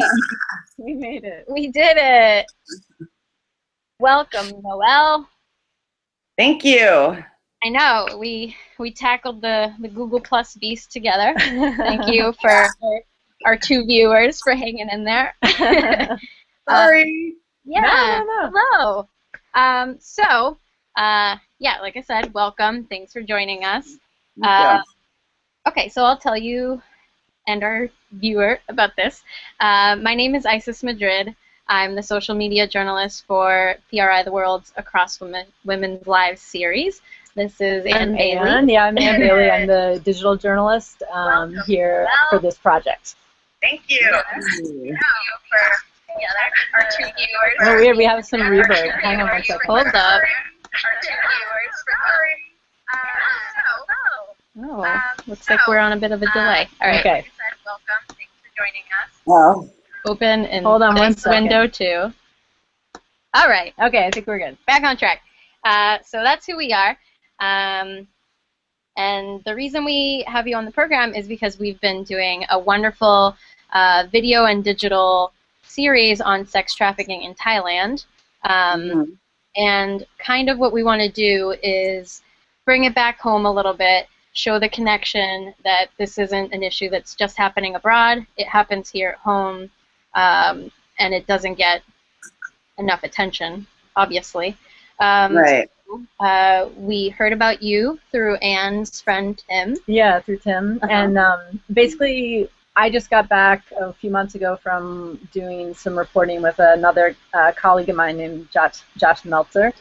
right. We made it. We did it. Welcome, Noel. Thank you. I know we tackled the Google Plus beast together. Thank you for our 2 viewers for hanging in there. Sorry. Yeah. No. Hello. Yeah, like I said, welcome. Thanks for joining us. Okay, so I'll tell you and our viewer about this. My name is Isis Madrid. I'm the social media journalist for PRI The World's Across Women's Lives series. This is Ann Bailey. Yeah, I'm Ann Bailey. I'm the digital journalist here for this project. Thank you. Thank you for our 2 viewers. Oh, weird. We have some reverb. Hang on one second. Hold up. Our 2 viewers Oh, looks like we're on a bit of a delay. All right. Okay. Like I said, welcome. Thanks for joining us. Well, Open and Hold on one nice second. window too. All right. Okay, I think we're good. Back on track. So that's who we are. And the reason we have you on the program is because we've been doing a wonderful video and digital series on sex trafficking in Thailand. And kind of what we want to do is bring it back home a little bit, show the connection that this isn't an issue that's just happening abroad. It happens here at home, and it doesn't get enough attention, obviously. right. We heard about you through Ann's friend Tim. Yeah, through Tim. And basically, I just got back a few months ago from doing some reporting with another colleague of mine named Josh Meltzer.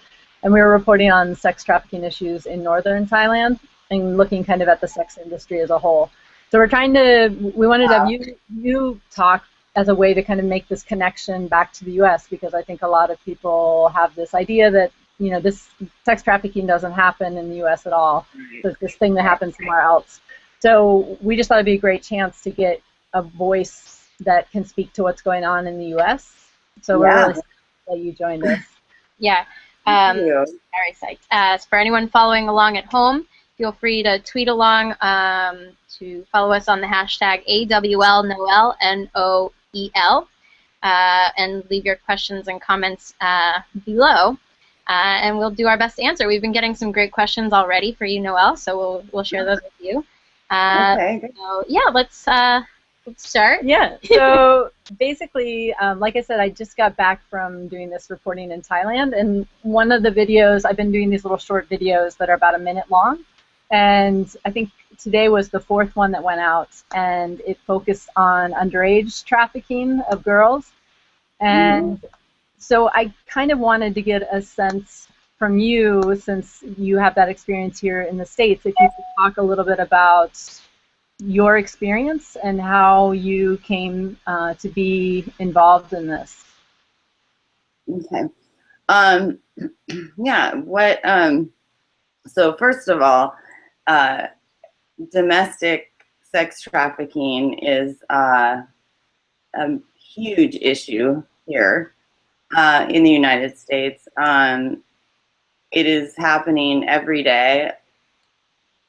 And we were reporting on sex trafficking issues in northern Thailand and looking kind of at the sex industry as a whole. So we wanted to have you talk as a way to kind of make this connection back to the U.S. because I think a lot of people have this idea that, you know, this sex trafficking doesn't happen in the U.S. at all. So it's this thing that happens somewhere else. So we just thought it'd be a great chance to get a voice that can speak to what's going on in the U.S. So we're really excited that you joined us. Yeah. Very psyched. For anyone following along at home, feel free to tweet along to follow us on the hashtag AWLNoel, N-O-E-L, and leave your questions and comments below. And we'll do our best to answer. We've been getting some great questions already for you, Noel, so we'll share those with you. Okay. So yeah, let's start. Yeah. So basically, like I said, I just got back from doing this reporting in Thailand, and one of the videos, I've been doing these little short videos that are about a minute long, and I think today was the 4th one that went out, and it focused on underage trafficking of girls. And so I kind of wanted to get a sense from you, since you have that experience here in the States, if you could talk a little bit about your experience and how you came to be involved in this. Okay. Yeah. What? So first of all, domestic sex trafficking is a huge issue here in the United States. It is happening every day.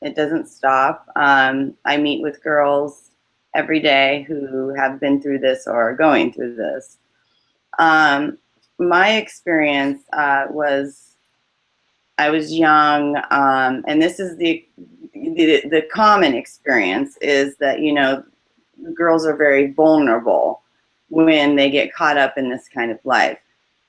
It doesn't stop. I meet with girls every day who have been through this or are going through this. My experience was, I was young, and this is the common experience is that, you know, girls are very vulnerable when they get caught up in this kind of life.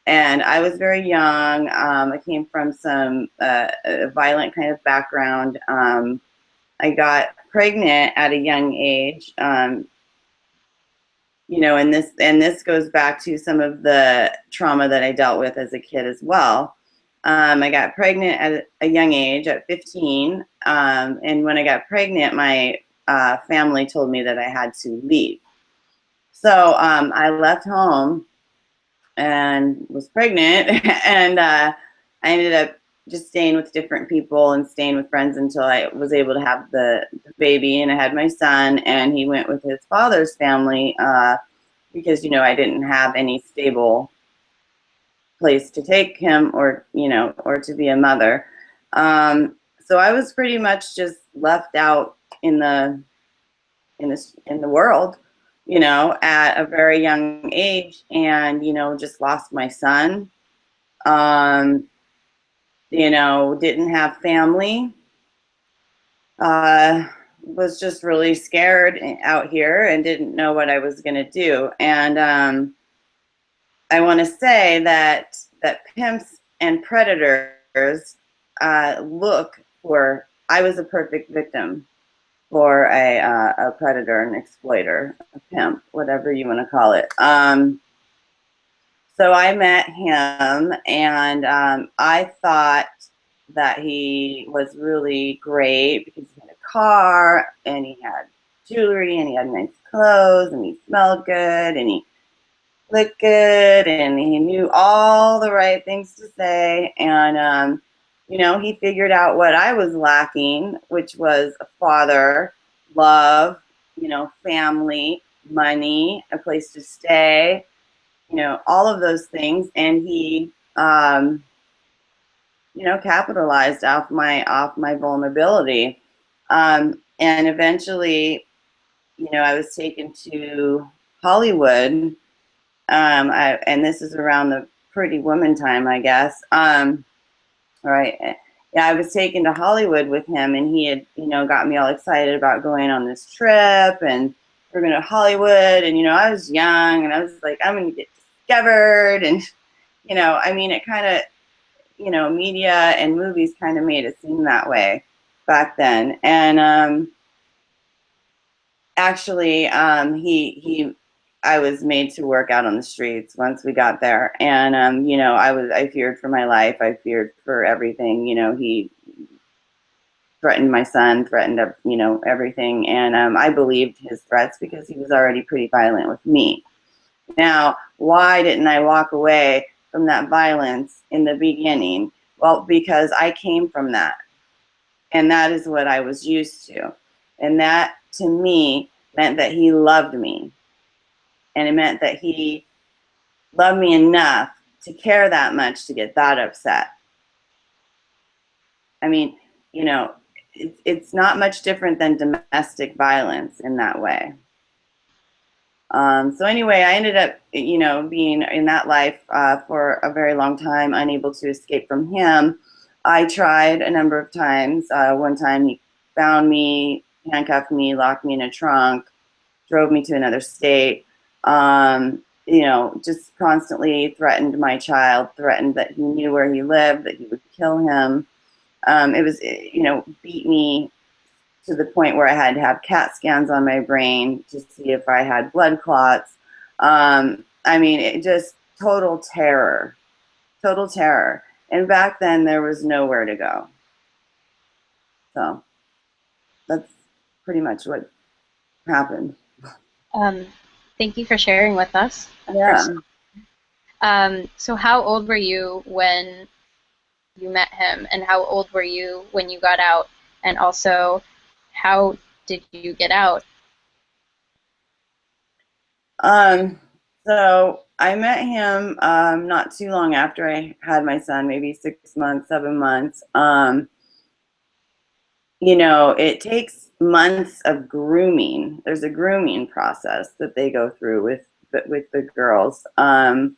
And I was very young. I came from some violent kind of background. I got pregnant at a young age. You know, and this goes back to some of the trauma that I dealt with as a kid as well. I got pregnant at a young age, at 15. And when I got pregnant, my family told me that I had to leave. So I left home and was pregnant, and I ended up just staying with different people and staying with friends until I was able to have the baby, and I had my son, and he went with his father's family because, you know, I didn't have any stable place to take him, or, you know, or to be a mother. So I was pretty much just left out in the world, you know, at a very young age, and, you know, just lost my son. You know, didn't have family. Was just really scared out here and didn't know what I was going to do. And I want to say that pimps and predators look for. I was a perfect victim for a predator, an exploiter, a pimp, whatever you want to call it. So I met him, and I thought that he was really great because he had a car, and he had jewelry, and he had nice clothes, and he smelled good, and he looked good, and he knew all the right things to say. And you know, he figured out what I was lacking, which was a father, love, you know, family, money, a place to stay, you know, all of those things. And he, you know, capitalized off my vulnerability. And eventually, you know, I was taken to Hollywood. And this is around the Pretty Woman time, I guess. All right. Yeah, I was taken to Hollywood with him, and he had, you know, got me all excited about going on this trip, and we're going to Hollywood. And, you know, I was young, and I was like, I'm going to get discovered. And, you know, I mean, it kind of, you know, media and movies kind of made it seem that way back then. And actually, I was made to work out on the streets once we got there. And, you know, I feared for my life. I feared for everything. You know, he threatened my son, threatened, you know, everything. And I believed his threats because he was already pretty violent with me. Now, why didn't I walk away from that violence in the beginning? Well, because I came from that. And that is what I was used to. And that, to me, meant that he loved me. And it meant that he loved me enough to care that much to get that upset. I mean, you know, it's not much different than domestic violence in that way. So anyway, I ended up, you know, being in that life for a very long time, unable to escape from him. I tried a number of times. One time he found me, handcuffed me, locked me in a trunk, drove me to another state. You know, just constantly threatened my child, threatened that he knew where he lived, that he would kill him. It was, you know, beat me to the point where I had to have CAT scans on my brain to see if I had blood clots. I mean, it just total terror, total terror. And back then there was nowhere to go. So that's pretty much what happened. Thank you for sharing with us. Yeah. So how old were you when you met him, and how old were you when you got out? And also, how did you get out? So I met him not too long after I had my son, maybe 6 months, 7 months. You know, it takes months of grooming. There's a grooming process that they go through with the girls. And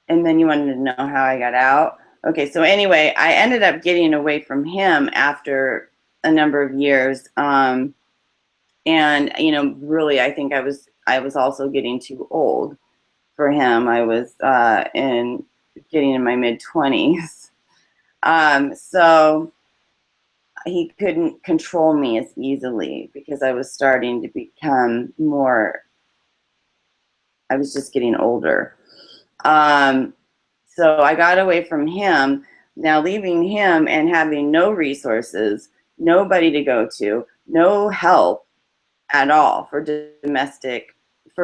then you wanted to know how I got out. Okay, so anyway, I ended up getting away from him after a number of years. And you know, really, I think I was also getting too old for him. I was getting in my mid-20s. So he couldn't control me as easily because I was starting to become more, I was just getting older. So I got away from him. Now leaving him and having no resources, nobody to go to, no help at all for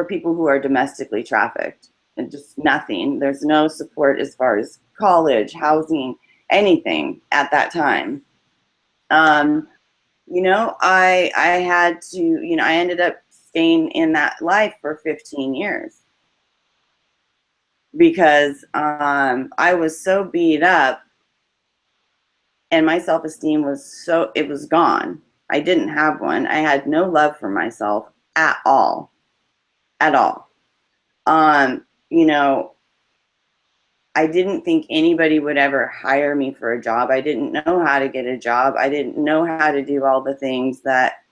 people who are domestically trafficked, and just nothing. There's no support as far as college, housing, anything at that time. You know, I had to, you know, I ended up staying in that life for 15 years because I was so beat up and my self-esteem was it was gone. I didn't have one. I had no love for myself at all. At all. You know, I didn't think anybody would ever hire me for a job. I didn't know how to get a job. I didn't know how to do all the things that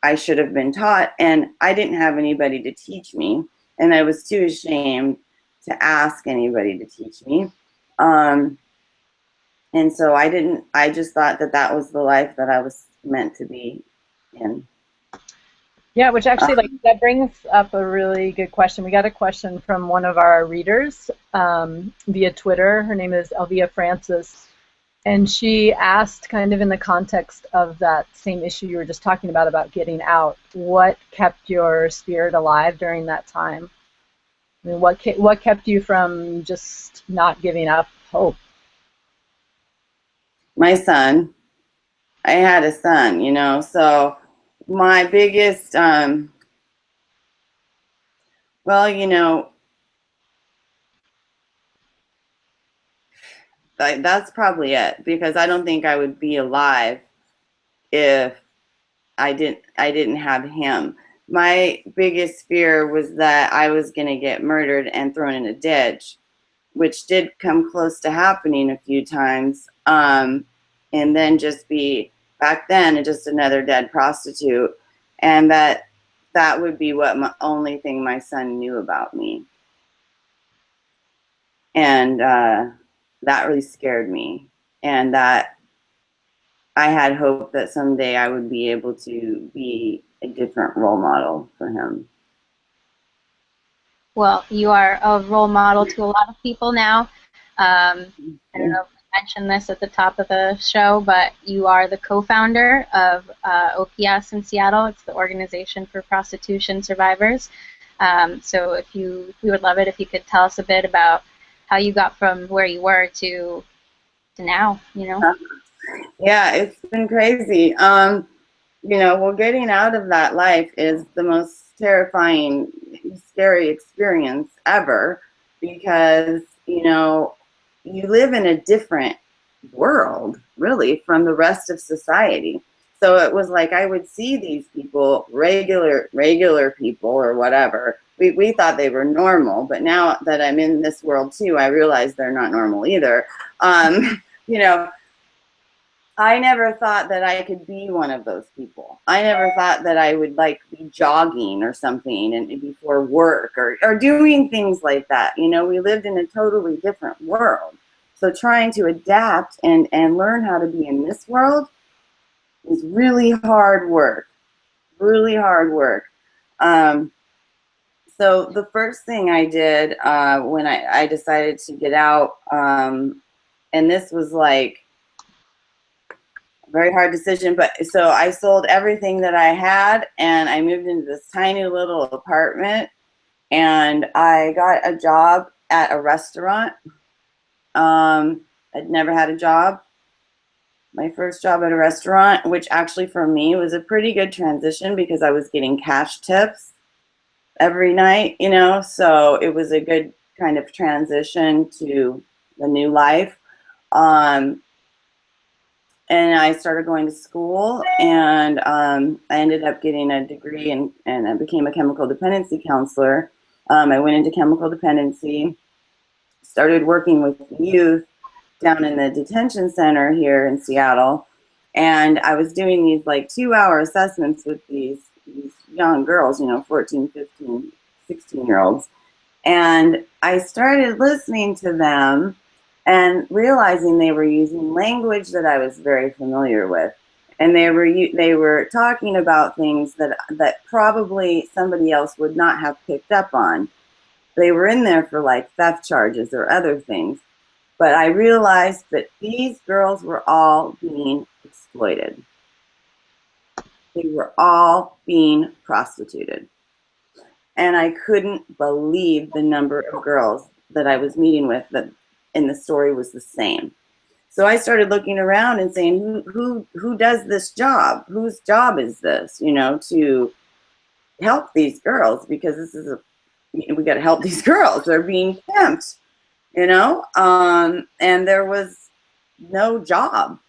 I should have been taught, and I didn't have anybody to teach me, and I was too ashamed to ask anybody to teach me. And so I just thought that that was the life that I was meant to be in. Yeah, which actually, like, that brings up a really good question. We got a question from one of our readers via Twitter. Her name is Elvia Francis, and she asked, kind of in the context of that same issue you were just talking about getting out, what kept your spirit alive during that time? I mean, what kept you from just not giving up hope? My son. I had a son, you know, so my biggest, well, you know, that's probably it, because I don't think I would be alive if I didn't have him. My biggest fear was that I was going to get murdered and thrown in a ditch, which did come close to happening a few times, and then just be, back then, just another dead prostitute, and that would be what only thing my son knew about me. And that really scared me, and that I had hope that someday I would be able to be a different role model for him. Well, you are a role model to a lot of people now. I don't know if I mentioned this at the top of the show, but you are the co-founder of OPS in Seattle. It's the Organization for Prostitution Survivors. So we would love it if you could tell us a bit about how you got from where you were to now, you know? Yeah, it's been crazy. You know, well, getting out of that life is the most terrifying, scary experience ever, because, you know, you live in a different world, really, from the rest of society. So it was like I would see these people, regular people or whatever. We thought they were normal, but now that I'm in this world too, I realize they're not normal either. You know, I never thought that I could be one of those people. I never thought that I would like be jogging or something and before work or doing things like that. You know, we lived in a totally different world. So trying to adapt and learn how to be in this world is really hard work. Really hard work. So the first thing I did when I decided to get out, and this was like a very hard decision, but so I sold everything that I had and I moved into this tiny little apartment, and I got a job at a restaurant. I'd never had a job. My first job at a restaurant, which actually for me was a pretty good transition because I was getting cash tips every night, you know, so it was a good kind of transition to the new life. And I started going to school, and I ended up getting a degree and I became a chemical dependency counselor. I went into chemical dependency, started working with youth down in the detention center here in Seattle, and I was doing these like 2-hour assessments with these young girls, you know, 14, 15, 16-year-olds. And I started listening to them and realizing they were using language that I was very familiar with. And they were talking about things that probably somebody else would not have picked up on. They were in there for like theft charges or other things. But I realized that these girls were all being exploited. They were all being prostituted. And I couldn't believe the number of girls that I was meeting with and the story was the same. So I started looking around and saying, who does this job? Whose job is this, you know, to help these girls? Because this is we got to help these girls. They're being pimped, you know? And there was no job.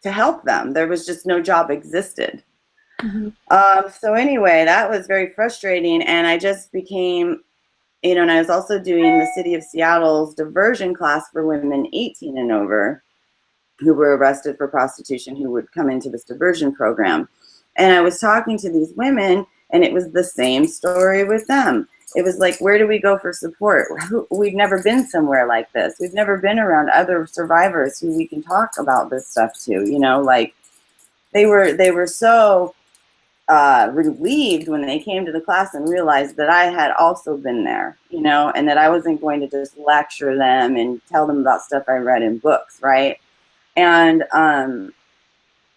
to help them. There was just no job existed. Mm-hmm. So anyway, that was very frustrating, and I just became, and I was also doing the City of Seattle's diversion class for women 18 and over who were arrested for prostitution, who would come into this diversion program. And I was talking to these women, and it was the same story with them. It was like, where do we go for support? We've never been somewhere like this. We've never been around other survivors who we can talk about this stuff to, like they were so relieved when they came to the class and realized that I had also been there, and that I wasn't going to just lecture them and tell them about stuff I read in books, right? And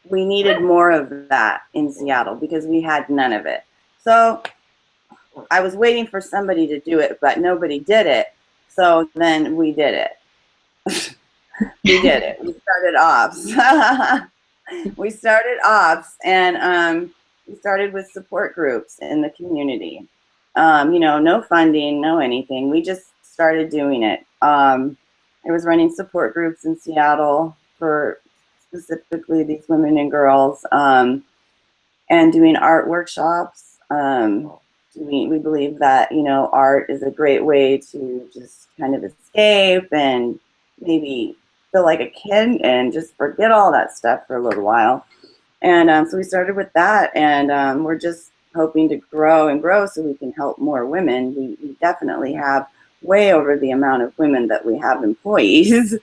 we needed more of that in Seattle because we had none of it. So I was waiting for somebody to do it, but nobody did it. So then we did it. We did it. We started ops. We started ops, and we started with support groups in the community. No funding, no anything. We just started doing it. I was running support groups in Seattle for specifically these women and girls, and doing art workshops. We believe that, art is a great way to just kind of escape and maybe feel like a kid and just forget all that stuff for a little while. And so we started with that, and we're just hoping to grow and grow so we can help more women. We definitely have way over the amount of women that we have employees.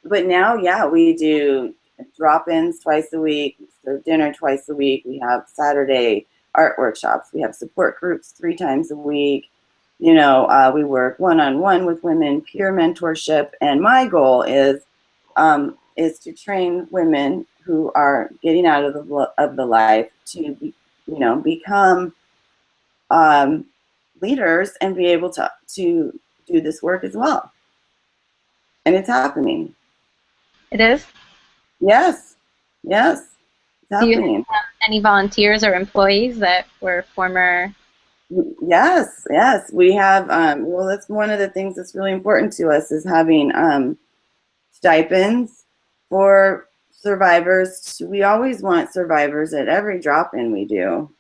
But now, yeah, we do drop-ins twice a week, we serve dinner twice a week, we have Saturday art workshops, we have support groups 3 times a week. We work one-on-one with women, peer mentorship, and my goal is to train women who are getting out of the life to become leaders and be able to do this work as well. And it's happening. It is? Yes. It's Do you happening. have any volunteers or employees that were former? Yes. We have, well, that's one of the things that's really important to us is having stipends for survivors. We always want survivors at every drop-in we do.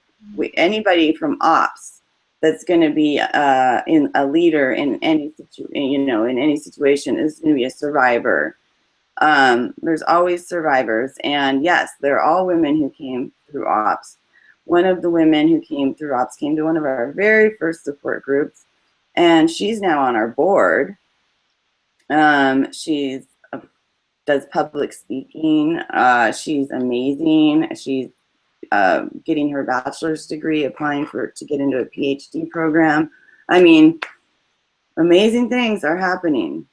Anybody from ops that's going to be in a leader in any in any situation is going to be a survivor. There's always survivors, and yes, they're all women who came through ops. One of the women who came through ops came to one of our very first support groups, and she's now on our board. She's does public speaking. She's amazing. She's getting her bachelor's degree, applying to get into a PhD program. I mean, amazing things are happening.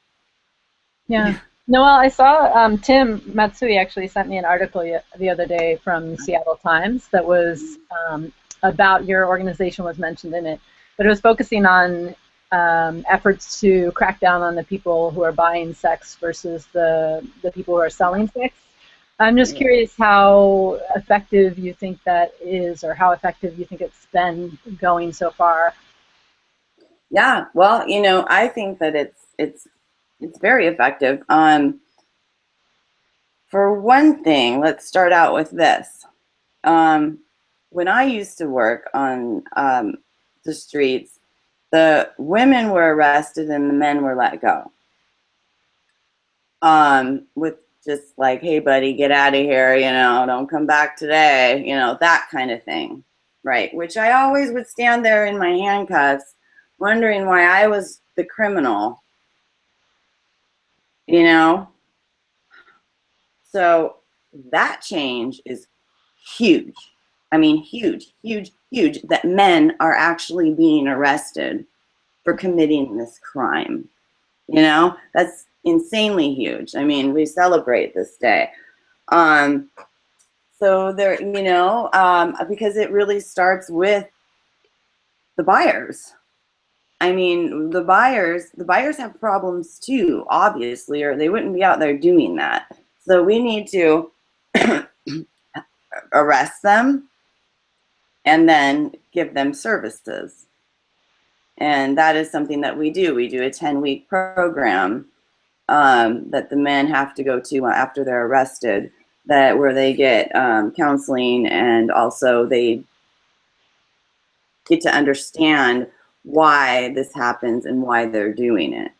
Yeah. Noel, I saw Tim Matsui actually sent me an article the other day from Seattle Times that was about your organization was mentioned in it, but it was focusing on efforts to crack down on the people who are buying sex versus the people who are selling sex. I'm just curious how effective you think that is, or how effective you think it's been going so far. Yeah, well, I think that it's very effective. For one thing, let's start out with this. When I used to work on the streets, the women were arrested and the men were let go. With just like, hey, buddy, get out of here, don't come back today, that kind of thing, right? Which I always would stand there in my handcuffs, wondering why I was the criminal, So that change is huge. I mean, huge, that men are actually being arrested for committing this crime. That's insanely huge. I mean, we celebrate this day. So there, because it really starts with the buyers. I mean, the buyers have problems too, obviously, or they wouldn't be out there doing that. So we need to arrest them and then give them services. And that is something that we do. We do a 10-week program that the men have to go to after they're arrested, that where they get counseling, and also they get to understand why this happens and why they're doing it.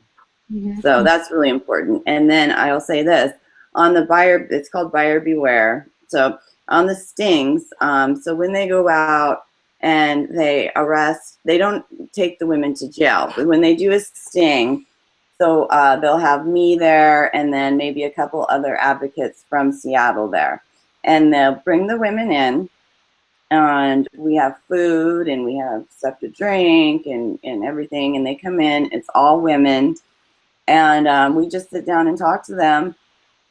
Mm-hmm. So that's really important. And then I'll say this, on the buyer, it's called buyer beware. So on the stings, so when they go out and they arrest, they don't take the women to jail, but when they do a sting, so they'll have me there and then maybe a couple other advocates from Seattle there. And they'll bring the women in, and we have food and we have stuff to drink and everything. And they come in, it's all women. And we just sit down and talk to them,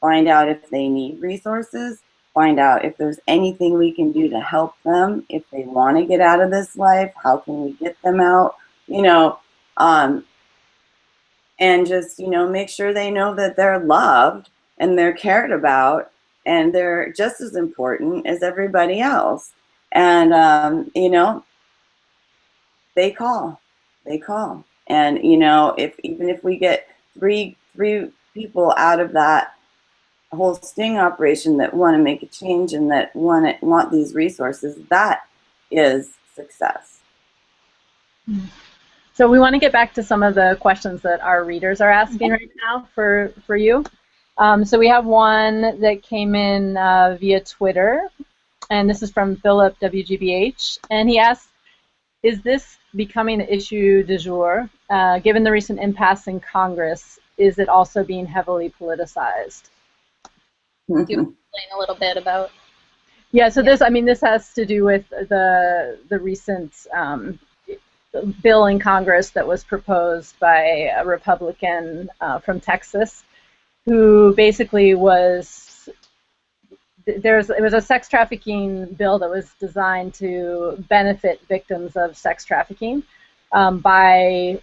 find out if they need resources, find out if there's anything we can do to help them. If they want to get out of this life, how can we get them out? You know, and just, you know, make sure they know that they're loved and they're cared about and they're just as important as everybody else. And, you know, they call. And, you know, even if we get three people out of that whole sting operation that want to make a change and that want these resources, that is success. So we want to get back to some of the questions that our readers are asking right now for you. So we have one that came in via Twitter, and this is from Philip WGBH, and he asks, is this becoming an issue du jour? Given the recent impasse in Congress, is it also being heavily politicized? Do you explain a little bit about? Yeah, so this has to do with the recent bill in Congress that was proposed by a Republican from Texas, who basically it was a sex trafficking bill that was designed to benefit victims of sex trafficking by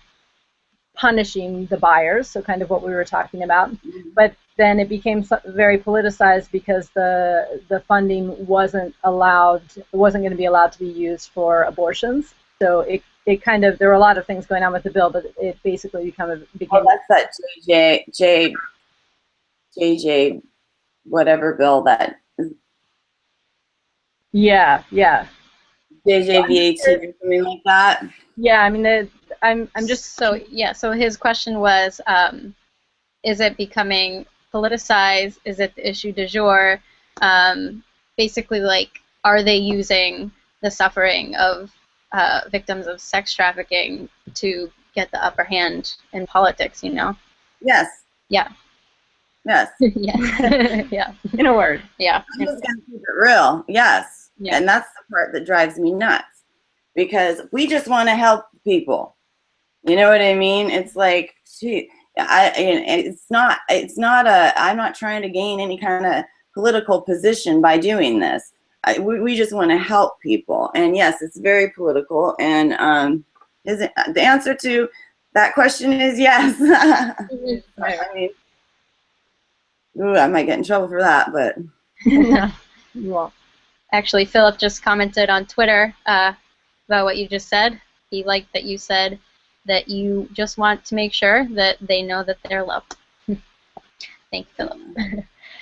punishing the buyers, so kind of what we were talking about. But then it became very politicized because the funding wasn't going to be allowed to be used for abortions. So it kind of, there were a lot of things going on with the bill, but it basically became. Oh, that's that JJ whatever bill that. Yeah. JJVAT or something like that. Yeah, I mean, I'm just so yeah. So his question was, is it becoming politicized? Is it the issue du jour? Basically, like, are they using the suffering of victims of sex trafficking to get the upper hand in politics? You know? Yes. Yeah. Yes. Yeah. Yeah. In a word. Yeah. I'm just gonna keep it real. Yes. Yeah. And that's the part that drives me nuts, because we just want to help people. You know what I mean? It's like, gee, it's not I'm not trying to gain any kind of political position by doing this. We just want to help people. And yes, it's very political. And the answer to that question is yes. I mean, ooh, I might get in trouble for that, but you won't. Actually, Philip just commented on Twitter about what you just said. He liked that you said that you just want to make sure that they know that they're loved. Thank you, Philip.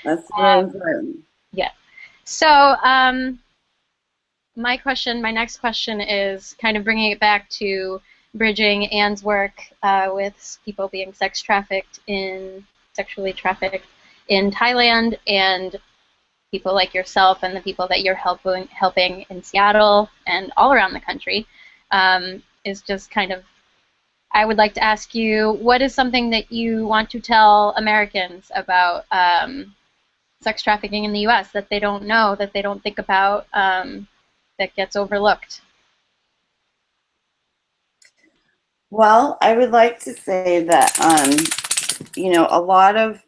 That's very important. Yeah. So my next question is kind of bringing it back to bridging Anne's work with people being sexually trafficked in Thailand, and people like yourself and the people that you're helping in Seattle and all around the country, is just kind of, I would like to ask you, what is something that you want to tell Americans about sex trafficking in the U.S. that they don't know, that they don't think about, that gets overlooked? Well, I would like to say that, you know, a lot of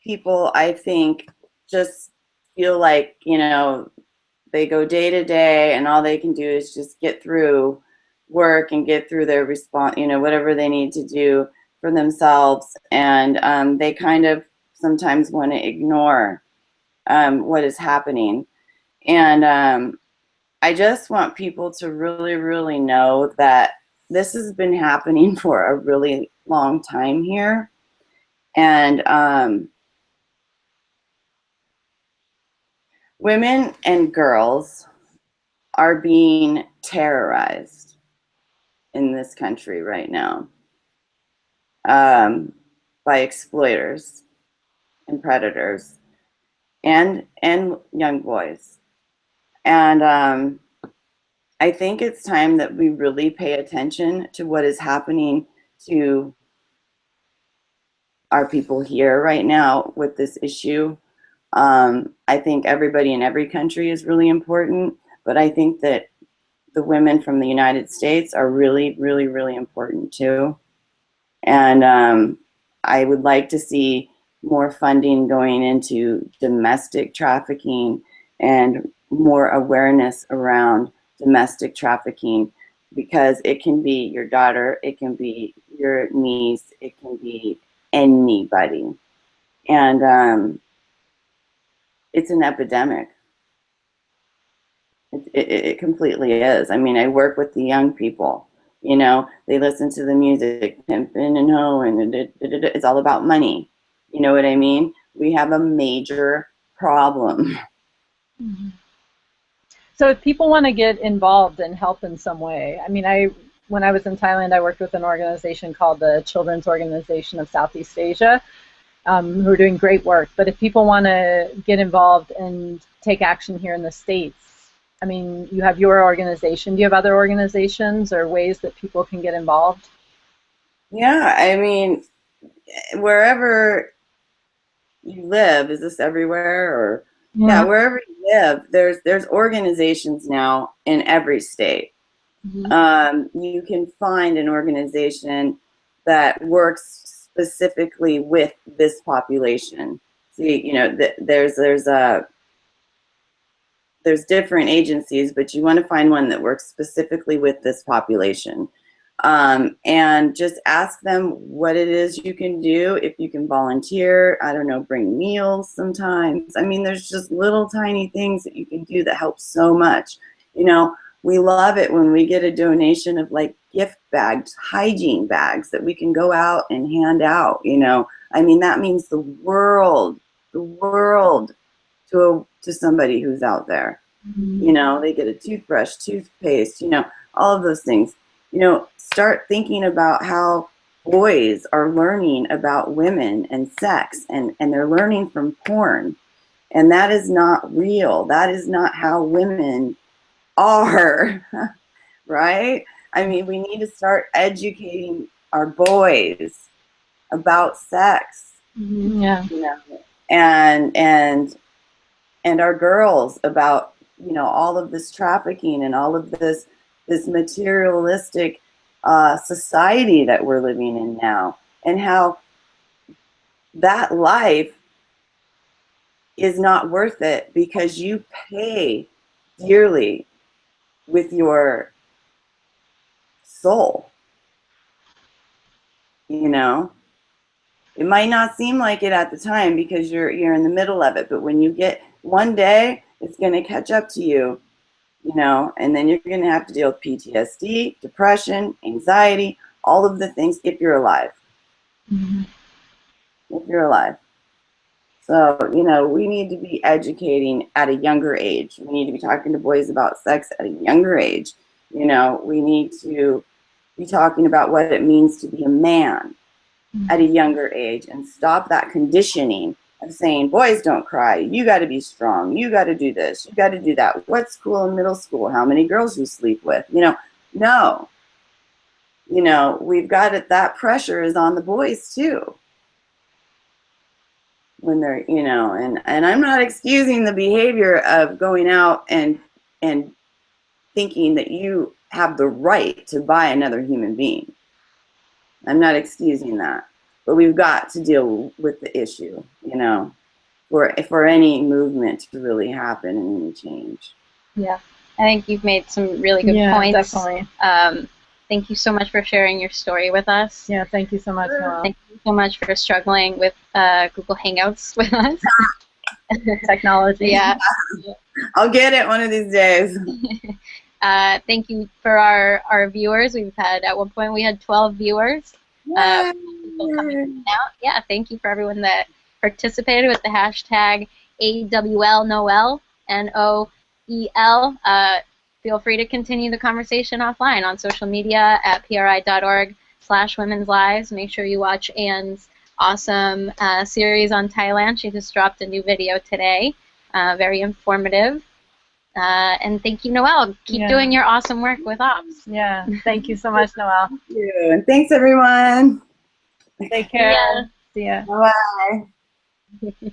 people, I think, just feel like, you know, they go day to day and all they can do is just get through work and get through their response, you know, whatever they need to do for themselves. And they kind of sometimes want to ignore what is happening. And I just want people to really, really know that this has been happening for a really long time here. And women and girls are being terrorized in this country right now by exploiters and predators and young boys. And I think it's time that we really pay attention to what is happening to our people here right now with this issue. I think everybody in every country is really important, but I think that the women from the United States are really, really, really important too. And I would like to see more funding going into domestic trafficking and more awareness around domestic trafficking, because it can be your daughter, it can be your niece, it can be anybody. And it's an epidemic. It completely is. I mean, I work with the young people. You know, they listen to the music, pimping and hoeing, and it's all about money. You know what I mean? We have a major problem. Mm-hmm. So if people want to get involved and help in some way, I mean, when I was in Thailand, I worked with an organization called the Children's Organization of Southeast Asia, who are doing great work. But if people want to get involved and take action here in the States, I mean, you have your organization. Do you have other organizations or ways that people can get involved? Yeah, I mean, wherever you live, is this everywhere or? Yeah, wherever you live, there's organizations now in every state. Mm-hmm. You can find an organization that works specifically with this population. See, you know, there's different agencies, but you want to find one that works specifically with this population. And just ask them what it is you can do. If you can volunteer, I don't know, bring meals sometimes. I mean, there's just little tiny things that you can do that help so much. You know, we love it when we get a donation of like gift bags, hygiene bags that we can go out and hand out, you know. I mean, that means the world to somebody who's out there. Mm-hmm. You know, they get a toothbrush, toothpaste, you know, all of those things. You know, start thinking about how boys are learning about women and sex, and they're learning from porn. And that is not real. That is not how women are, right? I mean, we need to start educating our boys about sex. Mm-hmm. Yeah. You know, and our girls about, you know, all of this trafficking and all of this materialistic society that we're living in now, and how that life is not worth it because you pay dearly with your soul. You know, it might not seem like it at the time because you're in the middle of it, but when you get, one day it's going to catch up to you. You know, and then you're going to have to deal with PTSD, depression, anxiety, all of the things if you're alive. Mm-hmm. If you're alive. So, you know, we need to be educating at a younger age. We need to be talking to boys about sex at a younger age. You know, we need to be talking about what it means to be a man at a younger age, and stop that conditioning of saying, boys don't cry, you got to be strong, you got to do this, you got to do that. What's school in middle school? How many girls you sleep with? You know, no. You know, we've got it, that pressure is on the boys too. When they're, you know, and I'm not excusing the behavior of going out and thinking that you have the right to buy another human being. I'm not excusing that. But we've got to deal with the issue, you know, for any movement to really happen and any change. Yeah, I think you've made some really good points. Definitely. Thank you so much for sharing your story with us. Yeah, thank you so much, Noel. Thank you so much for struggling with Google Hangouts with us. Technology. Yeah. I'll get it one of these days. Thank you for our viewers. We've had, at one point, we had 12 viewers. people coming out. Yeah, thank you for everyone that participated with the hashtag AWL Noel, Noel. Feel free to continue the conversation offline on social media at pri.org/women's lives. Make sure you watch Anne's awesome series on Thailand. She just dropped a new video today. Very informative. And thank you, Noel. Keep doing your awesome work with OPS. Yeah, thank you so much, Noel. Thank you. And thanks, everyone. Take care. See ya. Bye.